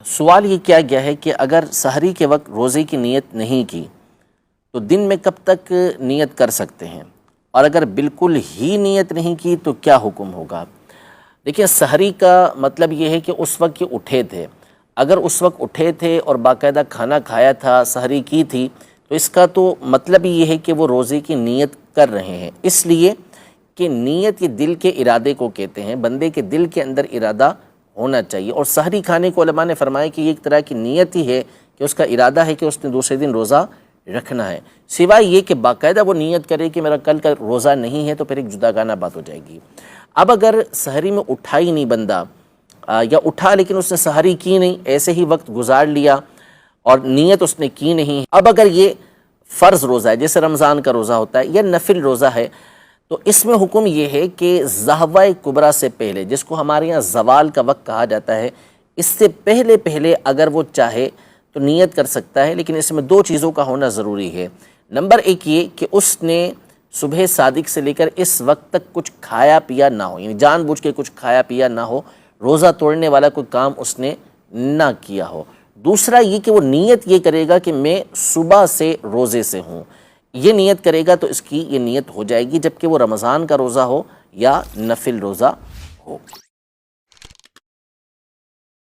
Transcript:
سوال یہ کیا گیا ہے کہ اگر سحری کے وقت روزے کی نیت نہیں کی تو دن میں کب تک نیت کر سکتے ہیں، اور اگر بالکل ہی نیت نہیں کی تو کیا حکم ہوگا؟ دیکھیں، سحری کا مطلب یہ ہے کہ اس وقت یہ اٹھے تھے، اگر اس وقت اٹھے تھے اور باقاعدہ کھانا کھایا تھا، سحری کی تھی، تو اس کا تو مطلب یہ ہے کہ وہ روزے کی نیت کر رہے ہیں، اس لیے کہ نیت یہ دل کے ارادے کو کہتے ہیں، بندے کے دل کے اندر ارادہ ہونا چاہیے، اور سحری کھانے کو علماء نے فرمایا کہ یہ ایک طرح کی نیت ہی ہے کہ اس کا ارادہ ہے کہ اس نے دوسرے دن روزہ رکھنا ہے، سوائے یہ کہ باقاعدہ وہ نیت کرے کہ میرا کل کا روزہ نہیں ہے تو پھر ایک جداگانہ بات ہو جائے گی۔ اب اگر سحری میں اٹھا ہی نہیں بندہ، یا اٹھا لیکن اس نے سحری کی نہیں، ایسے ہی وقت گزار لیا اور نیت اس نے کی نہیں، اب اگر یہ فرض روزہ ہے جیسے رمضان کا روزہ ہوتا ہے یا نفل روزہ ہے، تو اس میں حکم یہ ہے کہ ضحوہ کبریٰ سے پہلے، جس کو ہمارے یہاں زوال کا وقت کہا جاتا ہے، اس سے پہلے اگر وہ چاہے تو نیت کر سکتا ہے، لیکن اس میں دو چیزوں کا ہونا ضروری ہے۔ نمبر ایک یہ کہ اس نے صبح صادق سے لے کر اس وقت تک کچھ کھایا پیا نہ ہو، یعنی جان بوجھ کے کچھ کھایا پیا نہ ہو، روزہ توڑنے والا کوئی کام اس نے نہ کیا ہو۔ دوسرا یہ کہ وہ نیت یہ کرے گا کہ میں صبح سے روزے سے ہوں، یہ نیت کرے گا تو اس کی یہ نیت ہو جائے گی، جبکہ وہ رمضان کا روزہ ہو یا نفل روزہ ہو۔